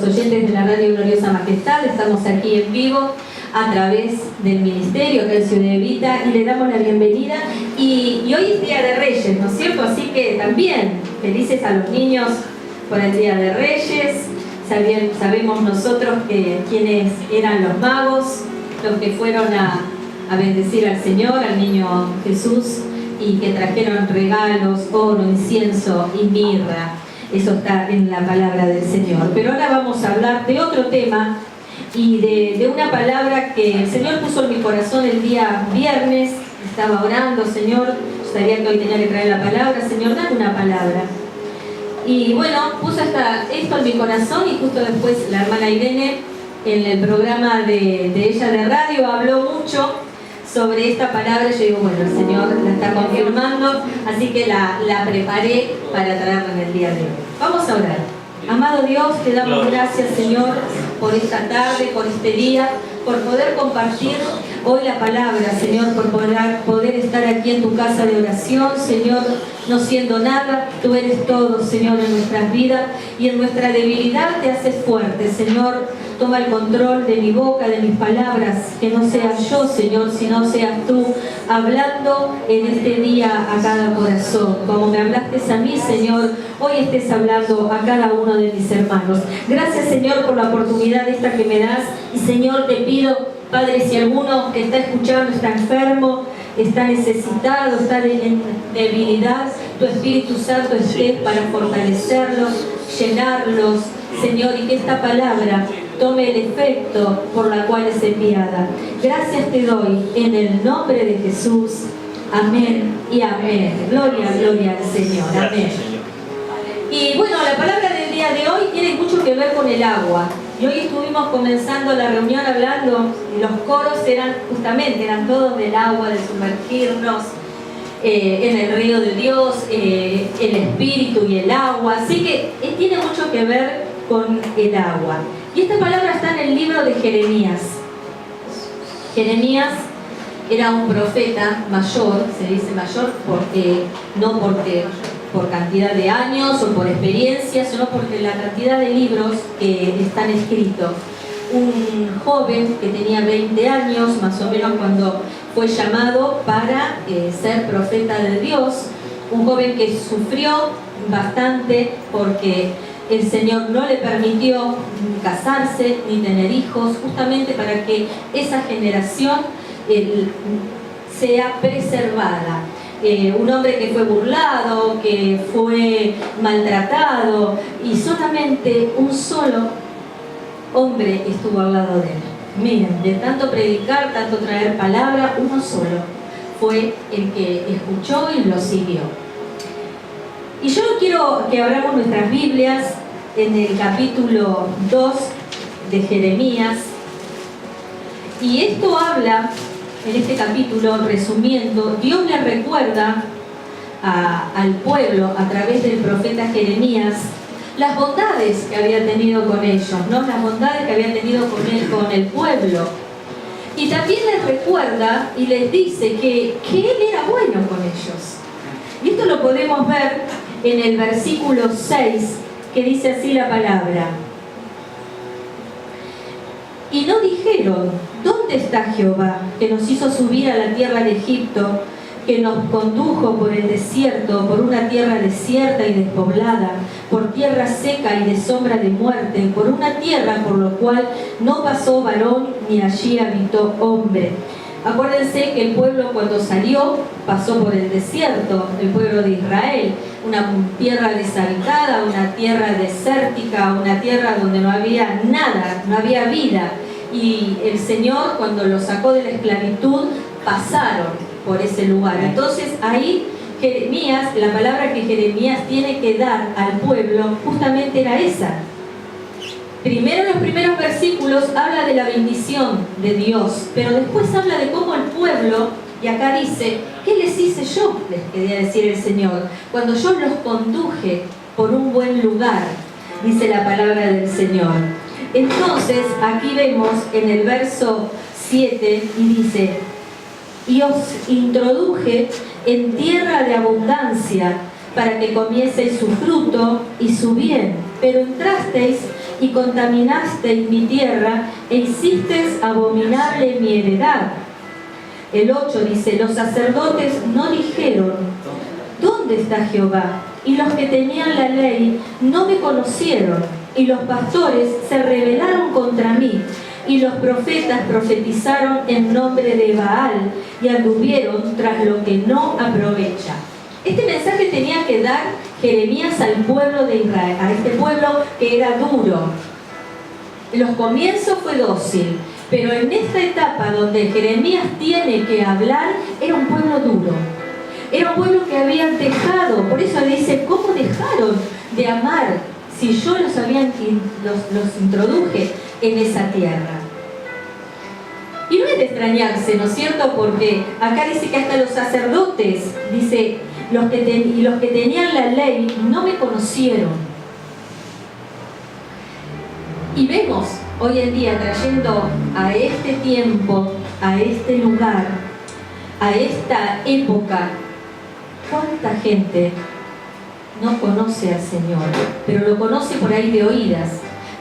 oyentes de la Radio Gloriosa Majestad. Estamos aquí en vivo a través del Ministerio acá en Ciudad Evita y le damos la bienvenida. Y hoy es Día de Reyes, ¿no es cierto? Así que también felices a los niños por el Día de Reyes. Sabemos nosotros que quienes eran los magos, los que fueron a bendecir al Señor, al niño Jesús, y que trajeron regalos, oro, incienso y mirra. Eso está en la palabra del Señor. Pero ahora vamos a hablar de otro tema y de una palabra que el Señor puso en mi corazón el día viernes. Estaba orando, Señor, yo sabía que hoy tenía que traer la palabra. Señor, dame una palabra. Y bueno, puso esto en mi corazón, y justo después la hermana Irene, en el programa de ella de radio, habló mucho sobre esta palabra. Yo digo, bueno, el Señor la está confirmando, así que la preparé para traerla en el día de hoy. Vamos a orar. Amado Dios, te damos gracias, Señor, por esta tarde, por este día, por poder compartir hoy la palabra, Señor, por poder estar aquí en tu casa de oración, Señor, no siendo nada, tú eres todo, Señor, en nuestras vidas, y en nuestra debilidad te haces fuerte, Señor. Toma el control de mi boca, de mis palabras, que no sea yo, Señor, sino seas tú hablando en este día a cada corazón. Como me hablaste a mí, Señor, hoy estés hablando a cada uno de mis hermanos. Gracias, Señor, por la oportunidad esta que me das. Y, Señor, te pido, Padre, si alguno que está escuchando está enfermo, está necesitado, está en debilidad, tu Espíritu Santo esté para fortalecerlos, llenarlos, Señor, y que esta palabra tome el efecto por la cual es enviada. Gracias te doy en el nombre de Jesús. Amén y amén. Gloria, gloria al Señor. Amén. Y bueno, la palabra del día de hoy tiene mucho que ver con el agua. Y hoy estuvimos comenzando la reunión hablando, y los coros eran todos del agua, de sumergirnos en el río de Dios, el Espíritu y el agua. Así que tiene mucho que ver con el agua. Y esta palabra está en el libro de Jeremías. Jeremías era un profeta mayor, se dice mayor no porque por cantidad de años o por experiencia, sino porque la cantidad de libros que están escritos. Un joven que tenía 20 años, más o menos, cuando fue llamado para ser profeta de Dios. Un joven que sufrió bastante porque el Señor no le permitió casarse ni tener hijos, justamente para que esa generación sea preservada. Un hombre que fue burlado, que fue maltratado, y solamente un solo hombre estuvo al lado de él. Miren, de tanto predicar, tanto traer palabra, uno solo fue el que escuchó y lo siguió. Y yo quiero que abramos nuestras Biblias en el capítulo 2 de Jeremías. Y esto habla, en este capítulo, resumiendo, Dios le recuerda al pueblo, a través del profeta Jeremías, las bondades que había tenido con ellos, ¿no? Las bondades que había tenido con el pueblo. Y también les recuerda y les dice que Él era bueno con ellos. Y esto lo podemos ver en el versículo 6, que dice así la palabra. Y no dijeron, ¿dónde está Jehová, que nos hizo subir a la tierra de Egipto, que nos condujo por el desierto, por una tierra desierta y despoblada, por tierra seca y de sombra de muerte, por una tierra por lo cual no pasó varón, ni allí habitó hombre? Acuérdense que el pueblo, cuando salió, pasó por el desierto, el pueblo de Israel, una tierra deshabitada, una tierra desértica, una tierra donde no había nada, no había vida. Y el Señor, cuando los sacó de la esclavitud, pasaron por ese lugar. Entonces ahí Jeremías, la palabra que Jeremías tiene que dar al pueblo, justamente era esa. Primero, en los primeros versículos habla de la bendición de Dios, pero después habla de cómo el pueblo, y acá dice, ¿qué les hice yo?, les quería decir el Señor, cuando yo los conduje por un buen lugar, dice la palabra del Señor. Entonces, aquí vemos en el verso 7, y dice, y os introduje en tierra de abundancia, para que comieseis su fruto y su bien, pero entrasteis y contaminasteis mi tierra e hicisteis abominable mi heredad. El 8 dice, los sacerdotes no dijeron, ¿dónde está Jehová? Y los que tenían la ley no me conocieron, y los pastores se rebelaron contra mí, y los profetas profetizaron en nombre de Baal, y anduvieron tras lo que no aprovecha. Este mensaje tenía que dar Jeremías al pueblo de Israel, a este pueblo que era duro. En los comienzos fue dócil, pero en esta etapa donde Jeremías tiene que hablar, era un pueblo duro. Era un pueblo que habían dejado, por eso dice, ¿cómo dejaron de amar si yo los introduje en esa tierra? Y no es de extrañarse, ¿no es cierto? Porque acá dice que hasta los sacerdotes, dice, los que tenían la ley no me conocieron. Y vemos hoy en día trayendo a este tiempo, a este lugar, a esta época, ¿cuánta gente no conoce al Señor? Pero lo conoce por ahí de oídas,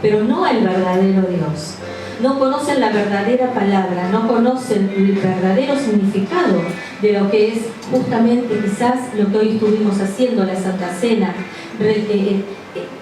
pero no al verdadero Dios. No conocen la verdadera palabra, no conocen el verdadero significado de lo que es justamente quizás lo que hoy estuvimos haciendo, la Santa Cena,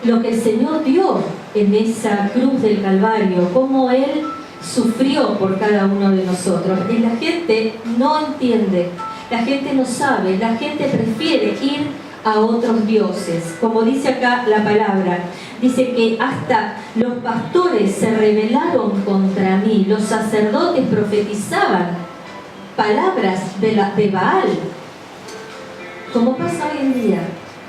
lo que el Señor dio en esa cruz del Calvario, cómo Él sufrió por cada uno de nosotros. Y la gente no entiende, la gente no sabe, la gente prefiere ir a otros dioses. Como dice acá la palabra, dice que hasta los pastores se rebelaron contra mí, los sacerdotes profetizaban palabras de Baal. Como pasa hoy en día,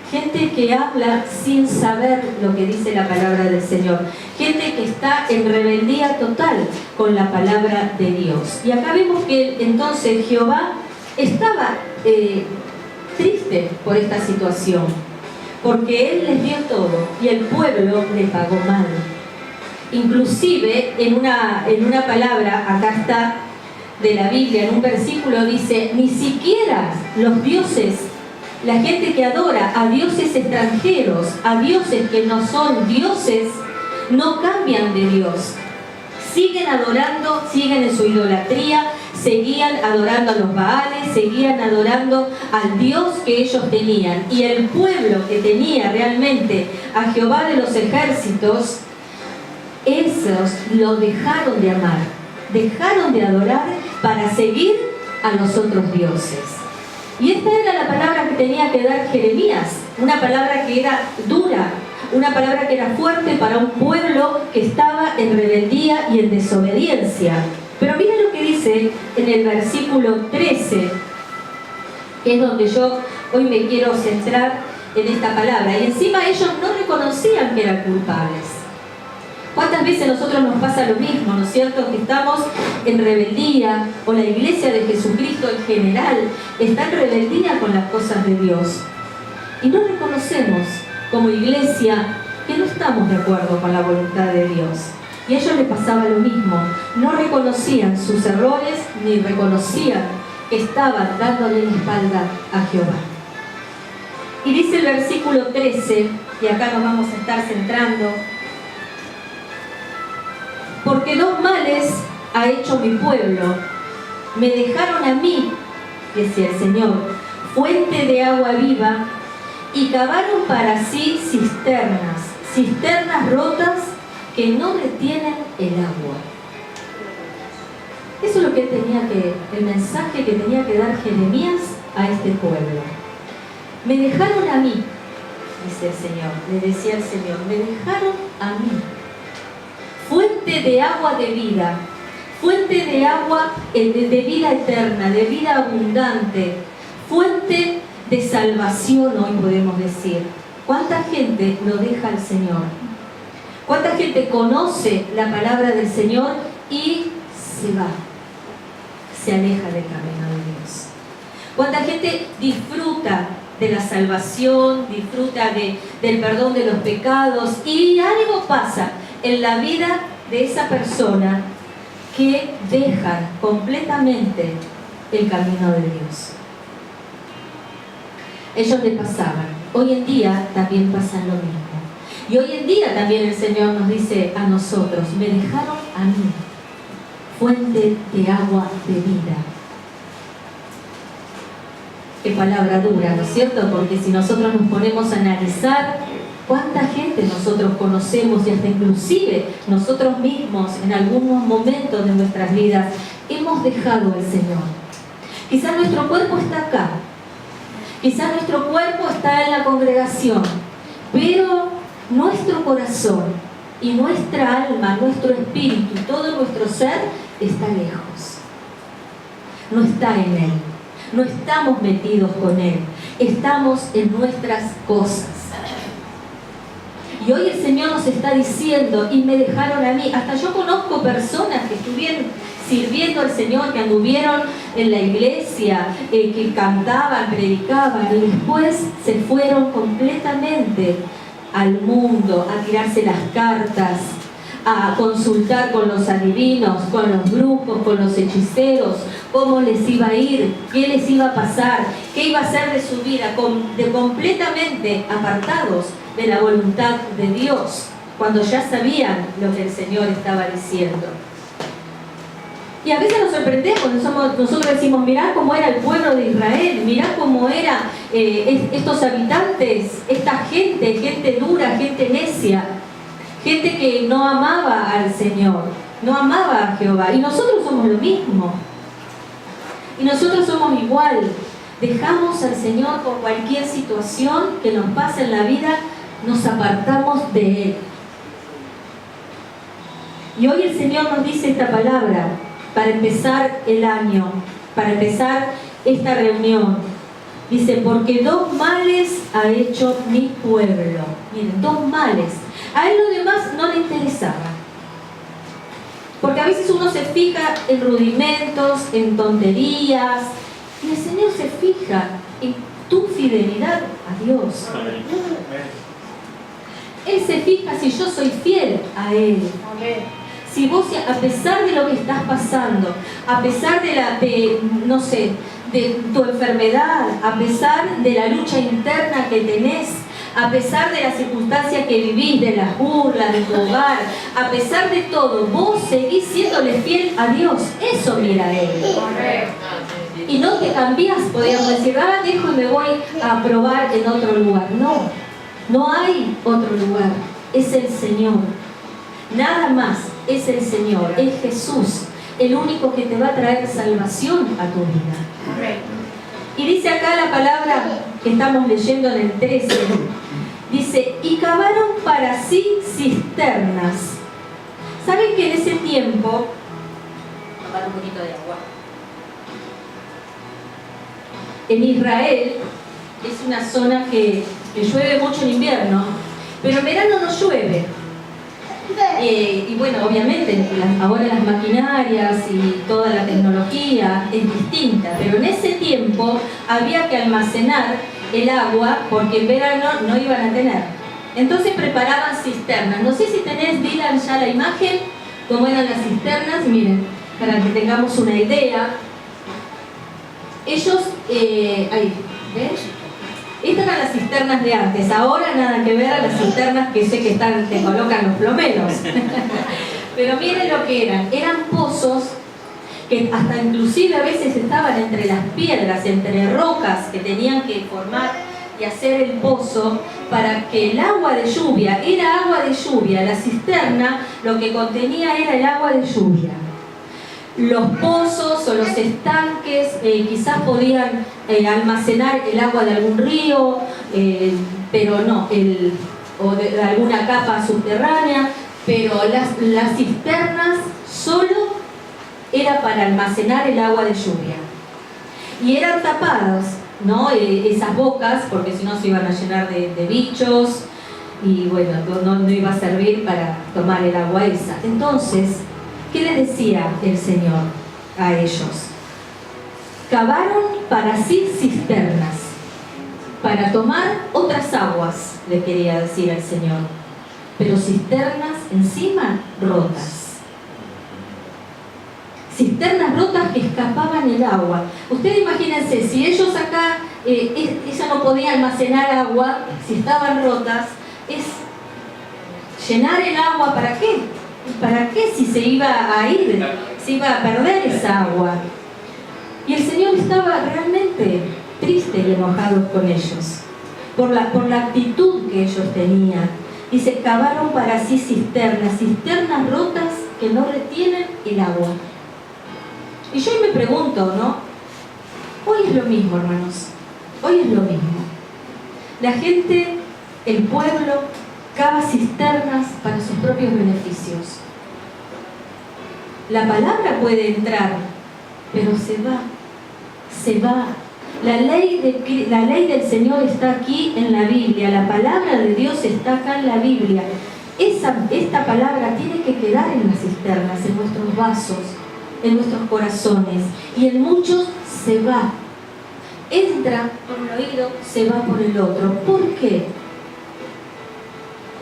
gente que habla sin saber lo que dice la palabra del Señor, gente que está en rebeldía total con la palabra de Dios. Y acá vemos que entonces Jehová estaba triste por esta situación, porque Él les dio todo y el pueblo le pagó mal. Inclusive en una palabra, acá está de la Biblia, en un versículo dice, ni siquiera los dioses, la gente que adora a dioses extranjeros, a dioses que no son dioses, no cambian de Dios. Siguen adorando, siguen en su idolatría, seguían adorando a los Baales, seguían adorando al Dios que ellos tenían. Y el pueblo que tenía realmente a Jehová de los ejércitos, esos lo dejaron de amar, dejaron de adorar para seguir a los otros dioses. Y esta era la palabra que tenía que dar Jeremías, una palabra que era dura, una palabra que era fuerte para un pueblo que estaba en rebeldía y en desobediencia. Pero miren lo que dice en el versículo 13, que es donde yo hoy me quiero centrar en esta palabra. Y encima ellos no reconocían que eran culpables. ¿Cuántas veces a nosotros nos pasa lo mismo, ¿no es cierto? Que estamos en rebeldía, o la iglesia de Jesucristo en general está en rebeldía con las cosas de Dios. Y no reconocemos como iglesia que no estamos de acuerdo con la voluntad de Dios. Y a ellos les pasaba lo mismo. No reconocían sus errores ni reconocían que estaban dándole la espalda a Jehová. Y dice el versículo 13, y acá nos vamos a estar centrando, porque dos males ha hecho mi pueblo. Me dejaron a mí, decía el Señor, fuente de agua viva, y cavaron para sí cisternas rotas que no retienen el agua. Eso es lo que el mensaje que tenía que dar Jeremías a este pueblo. Me dejaron a mí, dice el Señor, le decía el Señor, me dejaron a mí. Fuente de agua de vida, fuente de agua de vida eterna, de vida abundante, fuente de salvación, hoy podemos decir. ¿Cuánta gente lo deja al Señor? ¿Cuánta gente conoce la palabra del Señor y se va? Se aleja del camino de Dios. ¿Cuánta gente disfruta de la salvación, disfruta del perdón de los pecados y algo pasa en la vida de esa persona que deja completamente el camino de Dios? Ellos le pasaban. Hoy en día también pasa lo mismo. Y hoy en día también el Señor nos dice a nosotros, me dejaron a mí, fuente de agua de vida. Qué palabra dura, ¿no es cierto? Porque si nosotros nos ponemos a analizar cuánta gente nosotros conocemos y hasta inclusive nosotros mismos en algunos momentos de nuestras vidas hemos dejado al Señor. Quizás nuestro cuerpo está acá, quizás nuestro cuerpo está en la congregación, pero nuestro corazón y nuestra alma, nuestro espíritu y todo nuestro ser está lejos. No está en Él. No estamos metidos con Él. Estamos en nuestras cosas. Y hoy el Señor nos está diciendo, y me dejaron a mí. Hasta yo conozco personas que estuvieron sirviendo al Señor, que anduvieron en la iglesia, que cantaban, predicaban, y después se fueron completamente al mundo, a tirarse las cartas, a consultar con los adivinos, con los brujos, con los hechiceros, cómo les iba a ir, qué les iba a pasar, qué iba a ser de su vida, completamente apartados de la voluntad de Dios, cuando ya sabían lo que el Señor estaba diciendo. Y a veces nos sorprendemos, nosotros decimos, mirá cómo era el pueblo de Israel, mirá cómo eran estos habitantes, esta gente dura, gente necia, gente que no amaba al Señor, no amaba a Jehová. Y nosotros somos lo mismo. Y nosotros somos igual. Dejamos al Señor por cualquier situación que nos pase en la vida, nos apartamos de Él. Y hoy el Señor nos dice esta palabra para empezar el año, para empezar esta reunión. Dice, porque 2 males ha hecho mi pueblo. Miren, 2 males. A él lo demás no le interesaba. Porque a veces uno se fija en rudimentos, en tonterías, y el Señor se fija en tu fidelidad a Dios. Él se fija si yo soy fiel a Él. Si vos, a pesar de lo que estás pasando, a pesar de tu enfermedad, a pesar de la lucha interna que tenés, a pesar de las circunstancias que vivís, de las burlas, de tu hogar, a pesar de todo, vos seguís siéndole fiel a Dios. Eso mira Él. Y no te cambiás, podríamos decir, dejo y me voy a probar en otro lugar. No, no hay otro lugar. Es el Señor. Nada más, es el Señor, es Jesús, el único que te va a traer salvación a tu vida. Y dice acá la palabra que estamos leyendo en el 13, dice, y cavaron para sí cisternas. ¿Saben que en ese tiempo, tomar un poquito de agua, en Israel es una zona que llueve mucho en invierno, pero en verano no llueve? Y bueno, obviamente ahora las maquinarias y toda la tecnología es distinta, pero en ese tiempo había que almacenar el agua porque en verano no iban a tener. Entonces preparaban cisternas. No sé si tenés, Dylan, ya la imagen, cómo eran las cisternas. Miren, para que tengamos una idea. Ellos, ahí, ¿ves? Estas eran las cisternas de antes, ahora nada que ver a las cisternas que sé que colocan los plomeros. Pero miren lo que eran pozos que hasta inclusive a veces estaban entre las piedras, entre rocas que tenían que formar y hacer el pozo para que el agua de lluvia, era agua de lluvia, la cisterna lo que contenía era el agua de lluvia. Los pozos o los estanques quizás podían almacenar el agua de algún río, pero no, o de alguna capa subterránea, pero las cisternas solo era para almacenar el agua de lluvia. Y eran tapadas, ¿no? Esas bocas, porque si no se iban a llenar de bichos y bueno, no iba a servir para tomar el agua esa. Entonces, ¿qué le decía el Señor a ellos? Cavaron para sí cisternas, para tomar otras aguas, le quería decir al Señor, pero cisternas encima rotas. Cisternas rotas que escapaban el agua. Ustedes imagínense, si ellos acá, ella no podía almacenar agua, si estaban rotas, ¿Llenar el agua para qué? ¿Para qué si se iba a ir? Se iba a perder esa agua. Y el Señor estaba realmente triste y enojado con ellos, por la actitud que ellos tenían. Y se cavaron para sí cisternas rotas que no retienen el agua. Y yo me pregunto, ¿no? Hoy es lo mismo, hermanos. Hoy es lo mismo. La gente, el pueblo, cava cisternas para sus propios beneficios. La palabra puede entrar, pero se va. La ley del Señor está aquí en la Biblia, la palabra de Dios está acá en la Biblia. Esta palabra tiene que quedar en las cisternas, en nuestros vasos, en nuestros corazones, y en muchos se va. Entra por un oído, se va por el otro. ¿Por qué?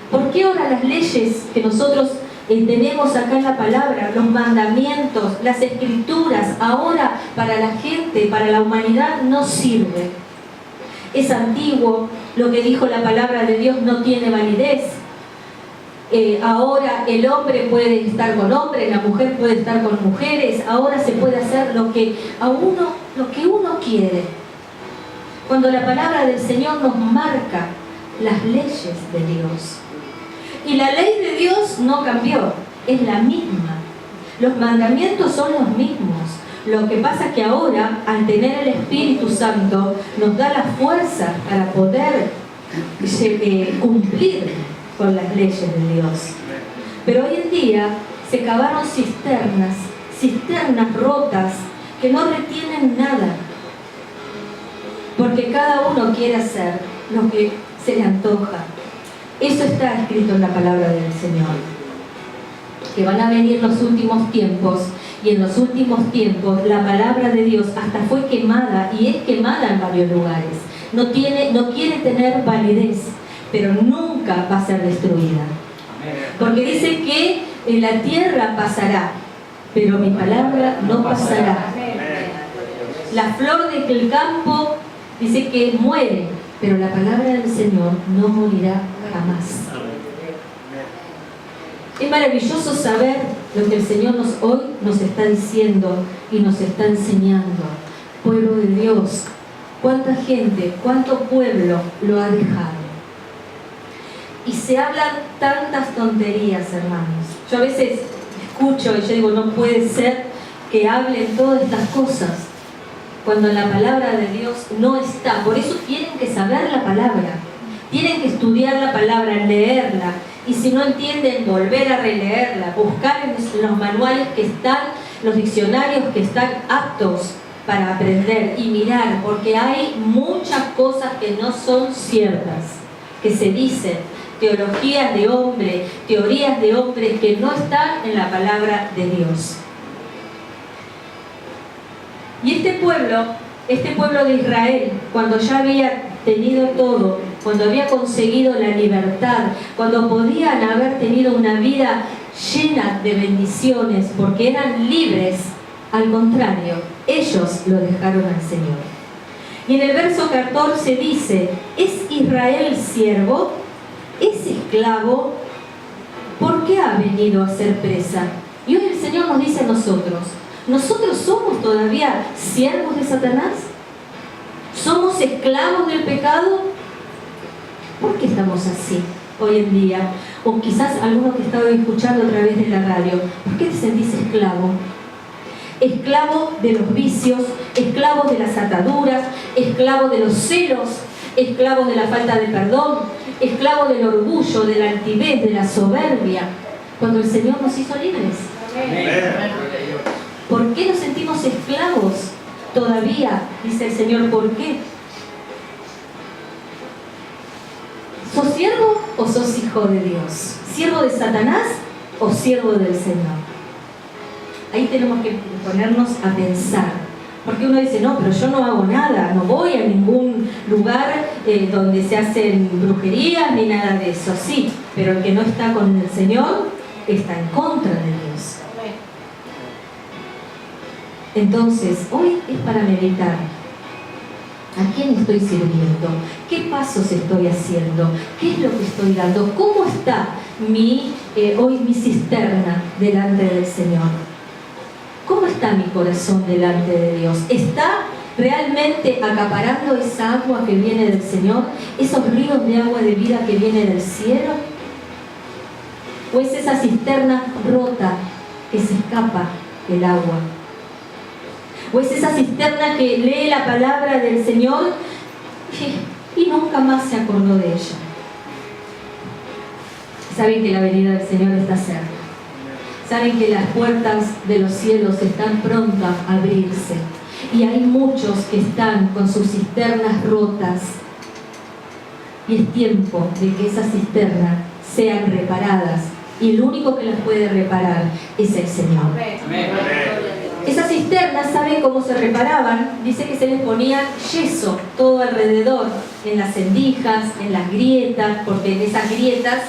¿Por qué ahora las leyes que nosotros tenemos acá en la palabra, los mandamientos, las escrituras, ahora para la gente, para la humanidad no sirve? Es antiguo, lo que dijo la palabra de Dios no tiene validez. Ahora el hombre puede estar con hombres, la mujer puede estar con mujeres, ahora se puede hacer lo que uno quiere. Cuando la palabra del Señor nos marca las leyes de Dios. Y la ley de Dios no cambió, es la misma. Los mandamientos son los mismos. Lo que pasa es que ahora, al tener el Espíritu Santo, nos da la fuerza para poder cumplir con las leyes de Dios. Pero hoy en día se cavaron cisternas rotas que no retienen nada, porque cada uno quiere hacer lo que se le antoja. Eso está escrito en la palabra del Señor, que van a venir los últimos tiempos, y en los últimos tiempos la palabra de Dios hasta fue quemada, y es quemada en varios lugares. No quiere tener validez, pero nunca va a ser destruida. Porque dice que en la tierra pasará, pero mi palabra no pasará. La flor del campo dice que muere, pero la palabra del Señor no morirá jamás. Es maravilloso saber lo que el Señor hoy nos está diciendo y nos está enseñando. Pueblo de Dios, cuánta gente, cuánto pueblo lo ha dejado. Y se hablan tantas tonterías, hermanos. Yo a veces escucho y yo digo, no puede ser que hablen todas estas cosas cuando la palabra de Dios no está. Por eso tienen que saber la palabra, tienen que estudiar la palabra, leerla, y si no entienden, volver a releerla, buscar en los manuales que están, los diccionarios que están aptos para aprender y mirar, porque hay muchas cosas que no son ciertas, que se dicen, teologías de hombre, teorías de hombres que no están en la palabra de Dios. Y este pueblo de Israel, cuando ya había tenido todo, cuando había conseguido la libertad, cuando podían haber tenido una vida llena de bendiciones, porque eran libres, al contrario, ellos lo dejaron al Señor. Y en el verso 14 dice, ¿es Israel siervo? ¿Es esclavo? ¿Por qué ha venido a ser presa? Y hoy el Señor nos dice a ¿nosotros somos todavía siervos de Satanás? ¿Somos esclavos del pecado? ¿Por qué estamos así hoy en día? O quizás alguno que estaba escuchando a través de la radio, ¿por qué te sentís esclavo? Esclavo de los vicios, esclavo de las ataduras, esclavo de los celos, esclavo de la falta de perdón, esclavo del orgullo, de la altivez, de la soberbia, cuando el Señor nos hizo libres. ¿Por qué nos sentimos esclavos todavía? Dice el Señor, ¿por qué? ¿Sos siervo o sos hijo de Dios? ¿Siervo de Satanás o siervo del Señor? Ahí tenemos que ponernos a pensar. Porque uno dice, no, pero yo no hago nada, no voy a ningún lugar donde se hacen brujerías ni nada de eso. Sí, pero el que no está con el Señor está en contra de Dios. Entonces, hoy es para meditar. ¿A quién estoy sirviendo? ¿Qué pasos estoy haciendo? ¿Qué es lo que estoy dando? ¿Cómo está hoy mi cisterna delante del Señor? ¿Cómo está mi corazón delante de Dios? ¿Está realmente acaparando esa agua que viene del Señor? ¿Esos ríos de agua de vida que viene del cielo? ¿O es esa cisterna rota que se escapa el agua? ¿O es esa cisterna que lee la palabra del Señor y nunca más se acordó de ella? Saben que la venida del Señor está cerca. Saben que las puertas de los cielos están prontas a abrirse. Y hay muchos que están con sus cisternas rotas. Y es tiempo de que esas cisternas sean reparadas. Y el único que las puede reparar es el Señor. Amén. Esas cisternas, ¿saben cómo se reparaban? Dice que se les ponía yeso todo alrededor, en las endijas, en las grietas, porque en esas grietas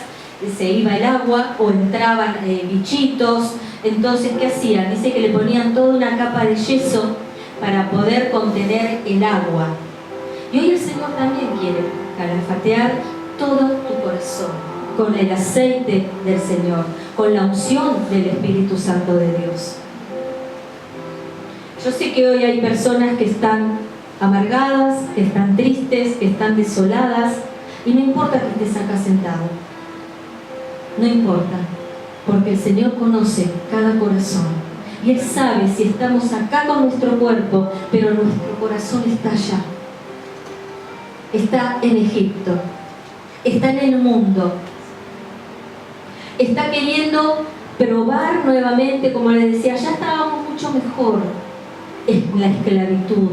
se iba el agua o entraban bichitos. Entonces, ¿qué hacían? Dice que le ponían toda una capa de yeso para poder contener el agua. Y hoy el Señor también quiere calafatear todo tu corazón con el aceite del Señor, con la unción del Espíritu Santo de Dios. Yo sé que hoy hay personas que están amargadas, que están tristes, que están desoladas, y no importa que estés acá sentado. No importa, porque el Señor conoce cada corazón. Y Él sabe si estamos acá con nuestro cuerpo, pero nuestro corazón está allá. Está en Egipto. Está en el mundo. Está queriendo probar nuevamente, como les decía, ya estábamos mucho mejor en la esclavitud.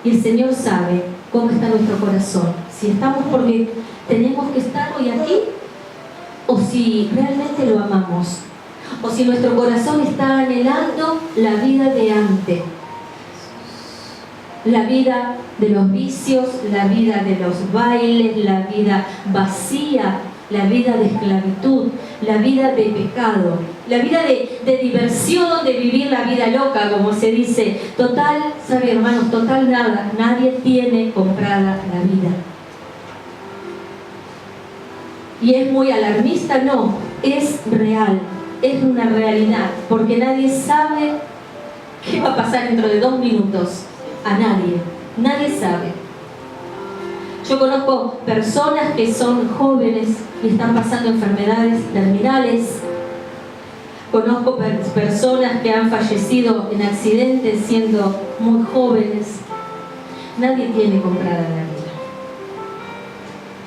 Y el Señor sabe cómo está nuestro corazón. Si estamos porque tenemos que estar hoy aquí, o si realmente lo amamos, o si nuestro corazón está anhelando la vida de antes, la vida de los vicios, la vida de los bailes, la vida vacía, la vida de esclavitud, la vida de pecado, la vida de diversión, de vivir la vida loca, como se dice. Total, ¿sabe, hermanos? Total nada, nadie tiene comprada la vida. Y es muy alarmista, no, es real, es una realidad, porque nadie sabe qué va a pasar dentro de 2 minutos. A nadie sabe. Yo conozco personas que son jóvenes y están pasando enfermedades terminales. Conozco personas que han fallecido en accidentes siendo muy jóvenes. Nadie tiene comprada la vida.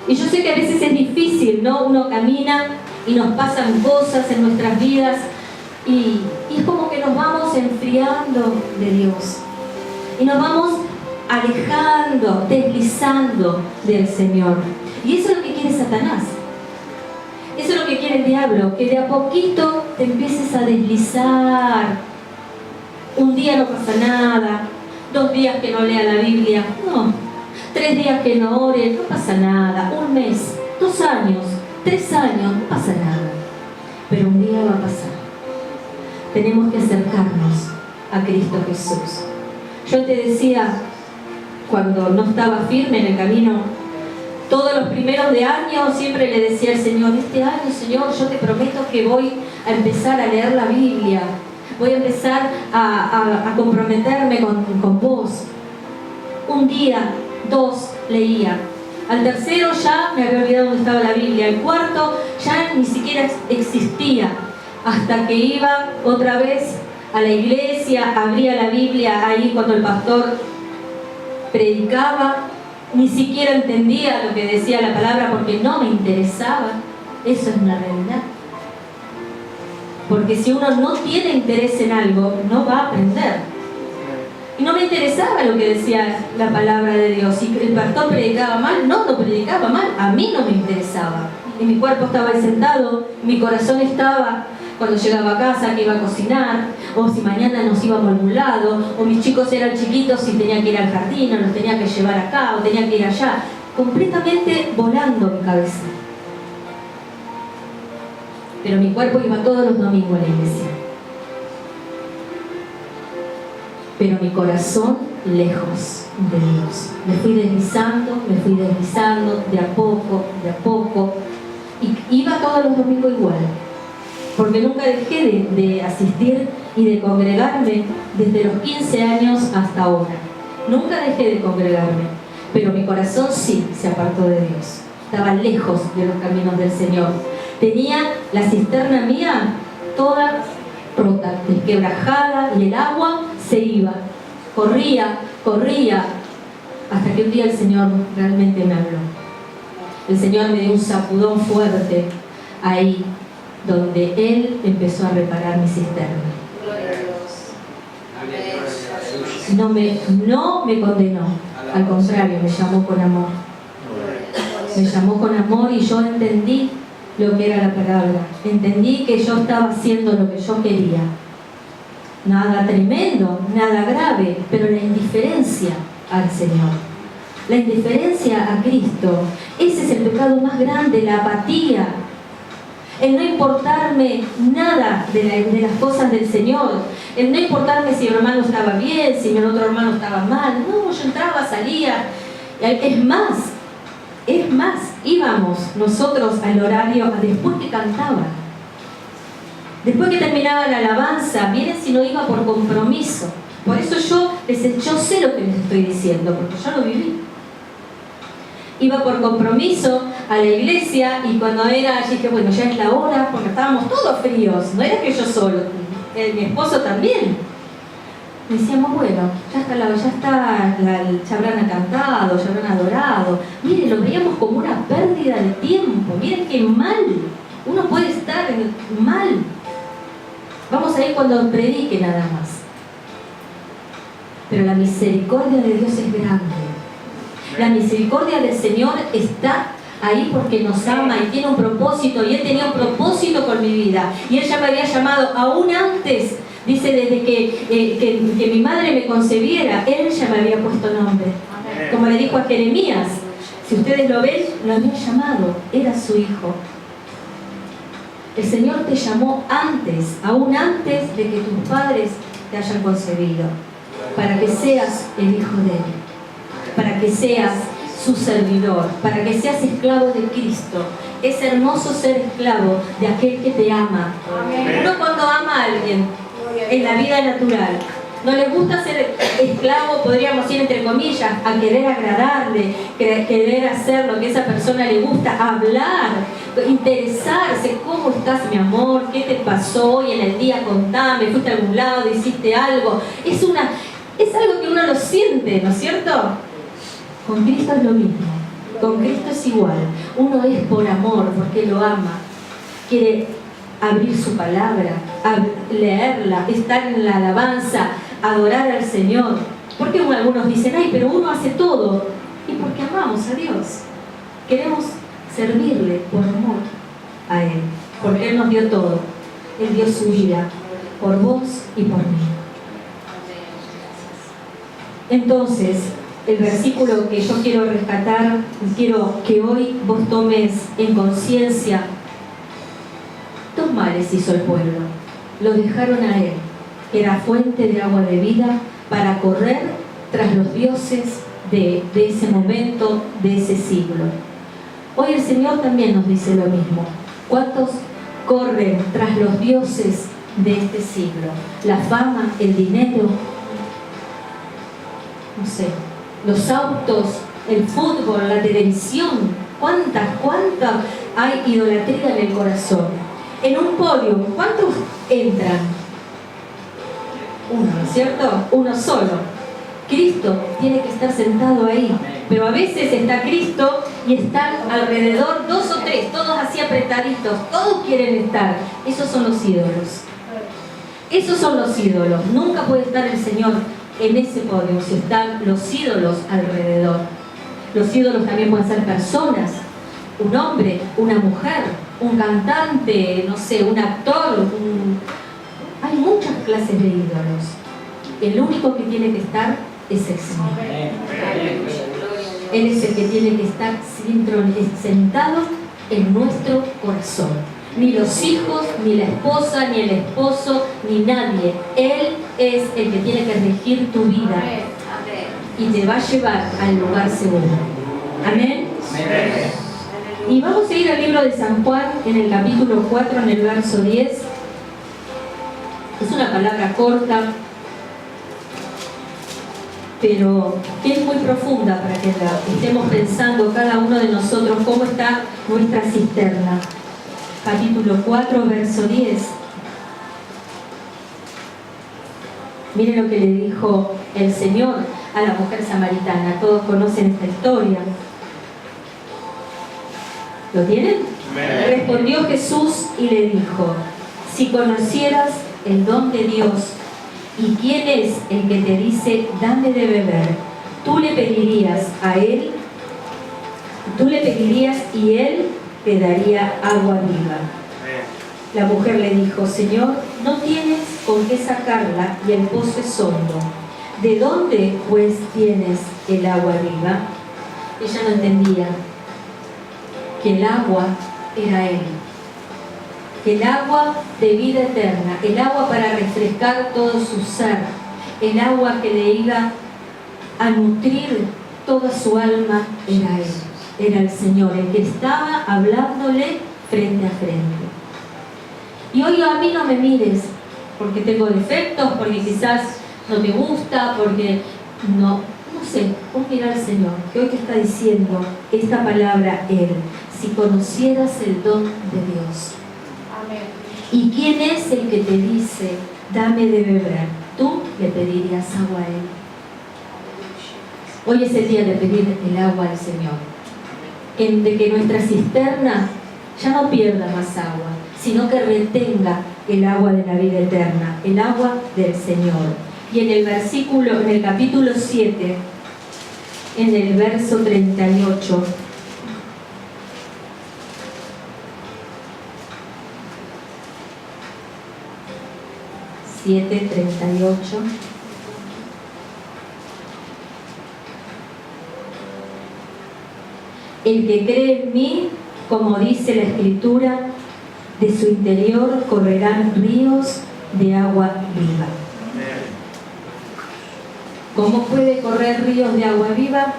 Y yo sé que a veces es difícil, ¿no? Uno camina y nos pasan cosas en nuestras vidas y es como que nos vamos enfriando de Dios. Y nos vamos alejando, deslizando del Señor. Y eso es lo que quiere Satanás. Eso es lo que quiere el diablo, que de a poquito te empieces a deslizar. Un día no pasa nada, 2 días que no lea la Biblia, no. 3 días que no ore, no pasa nada. 1 mes, 2 años, 3 años, no pasa nada. Pero un día va a pasar. Tenemos que acercarnos a Cristo Jesús. Yo te decía, cuando no estaba firme en el camino, todos los primeros de año siempre le decía al Señor, este año, Señor, yo te prometo que voy a empezar a leer la Biblia, voy a empezar a comprometerme con vos. 1 día, 2, leía. Al tercero ya me había olvidado dónde estaba la Biblia. El cuarto ya ni siquiera existía. Hasta que iba otra vez a la iglesia, abría la Biblia ahí cuando el pastor predicaba, ni siquiera entendía lo que decía la palabra porque no me interesaba. Eso es una realidad. Porque si uno no tiene interés en algo, no va a aprender. Y no me interesaba lo que decía la palabra de Dios. Si el pastor predicaba mal, no predicaba mal, a mí no me interesaba. Y mi cuerpo estaba ahí sentado, mi corazón estaba cuando llegaba a casa, que iba a cocinar, o si mañana nos íbamos a algún lado, o mis chicos eran chiquitos y tenía que ir al jardín, o los tenía que llevar acá, o tenía que ir allá. Completamente volando mi cabeza. Pero mi cuerpo iba todos los domingos a la iglesia. Pero mi corazón lejos de Dios. Me fui deslizando de a poco, Y iba todos los domingos igual, porque nunca dejé de asistir y de congregarme desde los 15 años hasta ahora. Nunca dejé de congregarme, pero mi corazón sí se apartó de Dios. Estaba lejos de los caminos del Señor. Tenía la cisterna mía toda rota, desquebrajada, y el agua se iba. Corría, hasta que un día el Señor realmente me habló. El Señor me dio un sacudón fuerte ahí, donde Él empezó a reparar mi cisterna. No me condenó, al contrario, me llamó con amor. Me llamó con amor y yo entendí lo que era la palabra. Entendí que yo estaba haciendo lo que yo quería. Nada tremendo, nada grave, pero la indiferencia al Señor, la indiferencia a Cristo, ese es el pecado más grande, la apatía, el no importarme nada de las cosas del Señor, el no importarme si mi hermano estaba bien, si mi otro hermano estaba mal. No, yo entraba, salía. Es más, íbamos nosotros al horario después que cantaban. Después que terminaba la alabanza, miren si no iba por compromiso. Por eso yo sé lo que les estoy diciendo, porque yo lo viví. Iba por compromiso a la iglesia y cuando era, dije, bueno, ya es la hora, porque estábamos todos fríos, no era que yo solo, mi esposo también. Decíamos, bueno, ya habrán cantado, ya habrán adorado. Miren, lo veíamos como una pérdida de tiempo. Miren qué mal, uno puede estar mal. Vamos a ir cuando predique nada más. Pero la misericordia de Dios es grande. La misericordia del Señor está ahí porque nos ama y tiene un propósito, y Él tenía un propósito con mi vida, y Él ya me había llamado aún antes, dice, desde que mi madre me concebiera, Él ya me había puesto nombre. Como le dijo a Jeremías, si ustedes lo ven, lo había llamado, era su hijo. El Señor te llamó antes, aún antes de que tus padres te hayan concebido, para que seas el hijo de Él, para que seas su servidor, para que seas esclavo de Cristo. Es hermoso ser esclavo de aquel que te ama. Uno cuando ama a alguien en la vida natural, no le gusta ser esclavo, podríamos decir entre comillas, a querer agradarle, querer hacer lo que a esa persona le gusta, hablar, interesarse. ¿Cómo estás, mi amor? ¿Qué te pasó hoy en el día? Contame, ¿fuiste a algún lado? ¿Hiciste algo? Es algo que uno lo siente, ¿no es cierto? Con Cristo es lo mismo, con Cristo es igual. Uno es por amor, porque lo ama, quiere abrir su palabra, leerla, estar en la alabanza, adorar al Señor. Porque algunos dicen, ay, pero uno hace todo. Y porque amamos a Dios, queremos servirle por amor a Él, porque Él nos dio todo. Él dio su vida por vos y por mí. Entonces, el versículo que yo quiero rescatar, quiero que hoy vos tomes en conciencia: dos males hizo el pueblo. Lo dejaron a Él, que era fuente de agua de vida, para correr tras los dioses de ese momento, de ese siglo. Hoy el Señor también nos dice lo mismo. ¿Cuántos corren tras los dioses de este siglo? La fama, el dinero, no sé, los autos, el fútbol, la televisión. ¿Cuánta hay idolatría en el corazón? En un podio, ¿cuántos entran? Uno, ¿no es cierto? Uno solo. Cristo tiene que estar sentado ahí, pero a veces está Cristo y están alrededor dos o tres, todos así apretaditos, todos quieren estar. Esos son los ídolos. Esos son los ídolos. Nunca puede estar el Señor en ese podio si están los ídolos alrededor. Los ídolos también pueden ser personas, un hombre, una mujer, un cantante, no sé, un actor. Hay muchas clases de ídolos. El único que tiene que estar es el Señor. Él es el que tiene que estar sentado en nuestro corazón. Ni los hijos, ni la esposa, ni el esposo, ni nadie. Él es el que tiene que regir tu vida y te va a llevar al lugar seguro. Amén. Y vamos a ir al libro de San Juan en el capítulo 4, en el verso 10. Es una palabra corta, pero que es muy profunda para que la estemos pensando cada uno de nosotros cómo está nuestra cisterna. Capítulo 4, verso 10. Miren lo que le dijo el Señor a la mujer samaritana. Todos conocen esta historia. ¿Lo tienen? Respondió Jesús y le dijo: si conocieras el don de Dios y quién es el que te dice dame de beber, tú le pedirías y él te daría agua viva. La mujer le dijo: Señor, no tienes con qué sacarla y el pozo es hondo. ¿De dónde pues tienes el agua viva? Ella no entendía que el agua era Él, que el agua de vida eterna, el agua para refrescar todo su ser, el agua que le iba a nutrir toda su alma era Él, era el Señor, el que estaba hablándole frente a frente. Y hoy a mí no me mires porque tengo defectos, porque quizás no me gusta, porque no sé, vos mira al Señor, que hoy te está diciendo esta palabra Él: si conocieras el don de Dios. Amén. ¿Y quién es el que te dice dame de beber? Tú le pedirías agua a Él. Hoy es el día de pedir el agua al Señor, de que nuestra cisterna ya no pierda más agua, sino que retenga el agua de la vida eterna, el agua del Señor. Y en el capítulo 7, en el verso 38, el que cree en mí, como dice la Escritura, de su interior correrán ríos de agua viva. ¿Cómo puede correr ríos de agua viva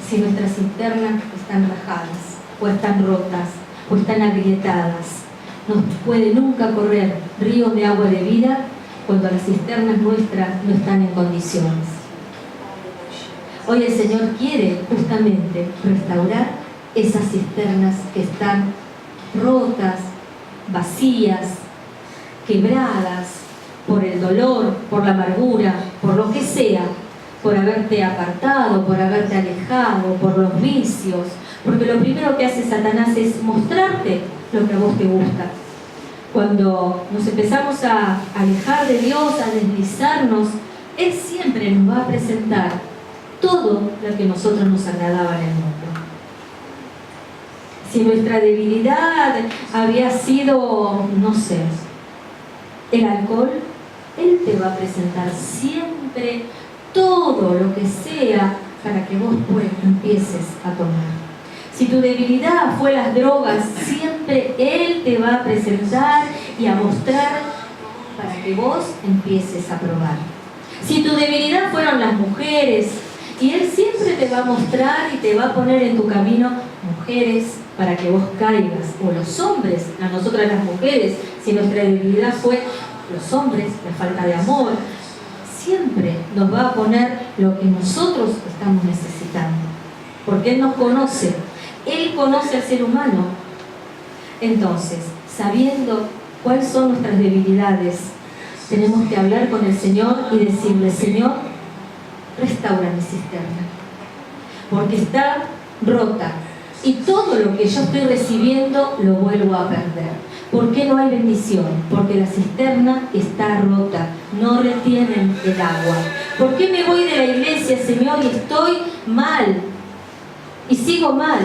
si nuestras cisternas están rajadas, o están rotas, o están agrietadas? No puede nunca correr ríos de agua de vida cuando las cisternas nuestras no están en condiciones. Hoy el Señor quiere justamente restaurar esas cisternas que están rotas, vacías, quebradas por el dolor, por la amargura, por lo que sea, por haberte apartado, por haberte alejado, por los vicios, porque lo primero que hace Satanás es mostrarte lo que a vos te gusta. Cuando nos empezamos a alejar de Dios, a deslizarnos, Él siempre nos va a presentar todo lo que a nosotros nos agradaba en el mundo. Si nuestra debilidad había sido, no sé, el alcohol, Él te va a presentar siempre todo lo que sea para que vos pues empieces a tomar. Si tu debilidad fue las drogas, siempre Él te va a presentar y a mostrar para que vos empieces a probar. Si tu debilidad fueron las mujeres, y Él siempre te va a mostrar y te va a poner en tu camino mujeres para que vos caigas, o los hombres, a nosotras las mujeres, si nuestra debilidad fue los hombres, la falta de amor, siempre nos va a poner lo que nosotros estamos necesitando, porque Él nos conoce, Él conoce al ser humano. Entonces, sabiendo cuáles son nuestras debilidades, tenemos que hablar con el Señor y decirle: Señor, restaura mi cisterna, porque está rota y todo lo que yo estoy recibiendo lo vuelvo a perder. ¿Por qué no hay bendición? Porque la cisterna está rota, no retienen el agua. ¿Por qué me voy de la iglesia, Señor, y estoy mal? Y sigo mal,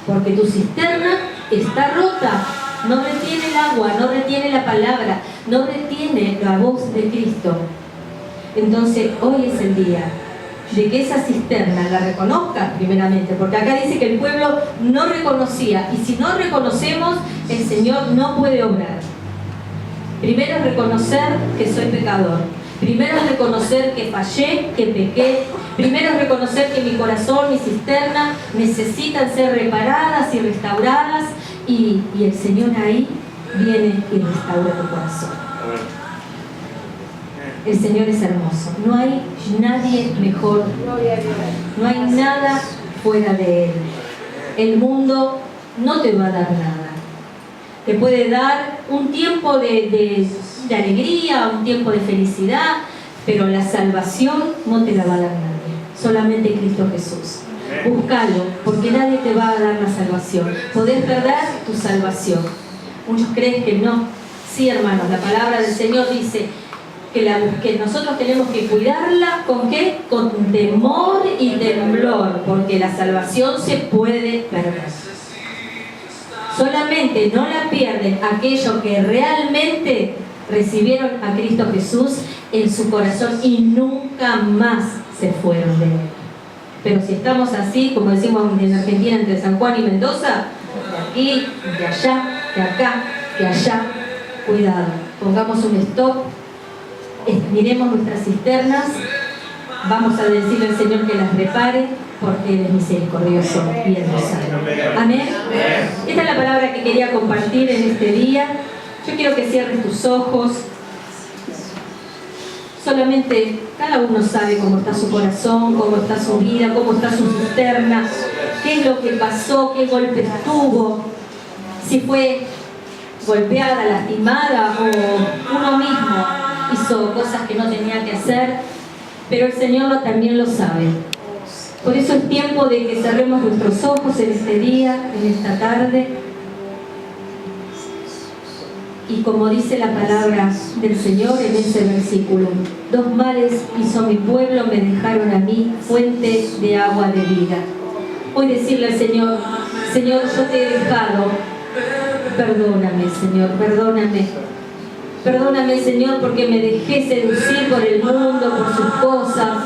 porque tu cisterna está rota, no retiene el agua, no retiene la palabra, no retiene la voz de Cristo. Entonces hoy es el día de que esa cisterna la reconozcas primeramente, porque acá dice que el pueblo no reconocía, y si no reconocemos, el Señor no puede obrar. Primero reconocer que soy pecador, Primero es reconocer que fallé, que pequé. Primero es reconocer que mi corazón, mi cisterna necesitan ser reparadas y restauradas. Y el Señor ahí viene y restaura tu corazón. El Señor es hermoso. No hay nadie mejor. No hay nada fuera de Él. El mundo no te va a dar nada. Te puede dar un tiempo de alegría, un tiempo de felicidad, pero la salvación no te la va a dar nadie. Solamente Cristo Jesús. Búscalo, porque nadie te va a dar la salvación. Podés perder tu salvación. Muchos creen que no. Sí, hermanos, la palabra del Señor dice que nosotros tenemos que cuidarla. ¿Con qué? Con temor y temblor, porque la salvación se puede perder. Solamente no la pierden aquellos que realmente recibieron a Cristo Jesús en su corazón y nunca más se fueron de Él. Pero si estamos así, como decimos en Argentina, entre San Juan y Mendoza, de aquí, de allá, de acá, de allá, cuidado, pongamos un stop, miremos nuestras cisternas, vamos a decirle al Señor que las repare, porque Él es misericordioso y Él nos ama. Amén. Esta es la palabra que quería compartir en este día. Yo quiero que cierres tus ojos. Solamente cada uno sabe cómo está su corazón, cómo está su vida, cómo está su cisterna, qué es lo que pasó, qué golpes tuvo, si fue golpeada, lastimada o uno mismo hizo cosas que no tenía que hacer, pero el Señor también lo sabe. Por eso es tiempo de que cerremos nuestros ojos en este día, en esta tarde. Y como dice la palabra del Señor en ese versículo, 2 males hizo mi pueblo, me dejaron a mí fuente de agua de vida. Hoy decirle al Señor, Señor, yo te he dejado, perdóname, Señor, perdóname. Perdóname, Señor, porque me dejé seducir por el mundo, por sus cosas.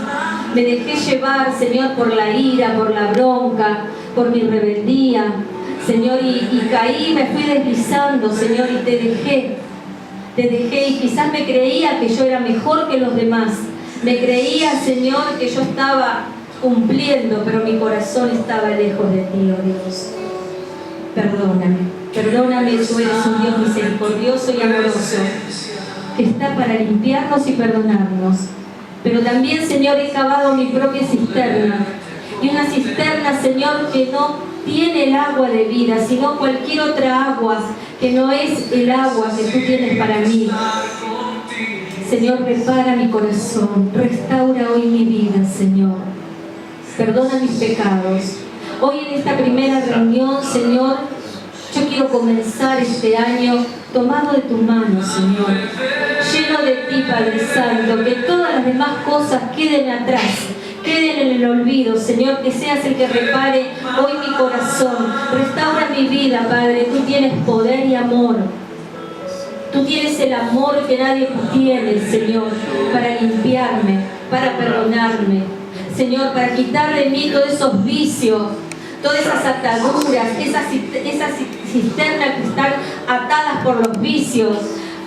Me dejé llevar, Señor, por la ira, por la bronca, por mi rebeldía. Señor, y caí, me fui deslizando, Señor, y te dejé, y quizás me creía que yo era mejor que los demás, me creía, Señor, que yo estaba cumpliendo, pero mi corazón estaba lejos de ti, oh Dios. Perdóname, tú eres un Dios misericordioso y amoroso, que está para limpiarnos y perdonarnos, pero también, Señor, he cavado mi propia cisterna, y una cisterna, Señor, que no tiene el agua de vida, sino cualquier otra agua que no es el agua que tú tienes para mí. Señor, repara mi corazón, restaura hoy mi vida, Señor. Perdona mis pecados. Hoy en esta primera reunión, Señor, yo quiero comenzar este año tomado de tu mano, Señor, lleno de ti, Padre Santo, que todas las demás cosas queden atrás, queden en el olvido, Señor, que seas el que repare hoy mi corazón, restaura mi vida, Padre. Tú tienes poder y amor, tú tienes el amor que nadie tiene, Señor, para limpiarme, para perdonarme, Señor, para quitar de mí todos esos vicios, todas esas ataduras, esas cisternas que están atadas por los vicios,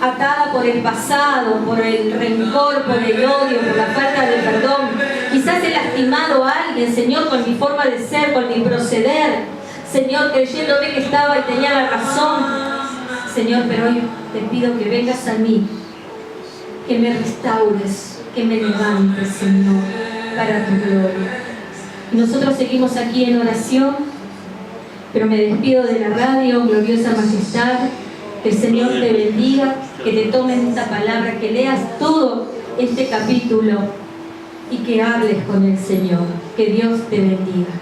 atada por el pasado, por el rencor, por el odio, por la falta de perdón. Quizás he lastimado a alguien, Señor, con mi forma de ser, con mi proceder, Señor, creyéndome que estaba y tenía la razón, Señor, pero hoy te pido que vengas a mí, que me restaures, que me levantes, Señor, para tu gloria. Y nosotros seguimos aquí en oración, pero me despido de la radio, gloriosa majestad. Que el Señor te bendiga, que te tomes esta palabra, que leas todo este capítulo y que hables con el Señor. Que Dios te bendiga.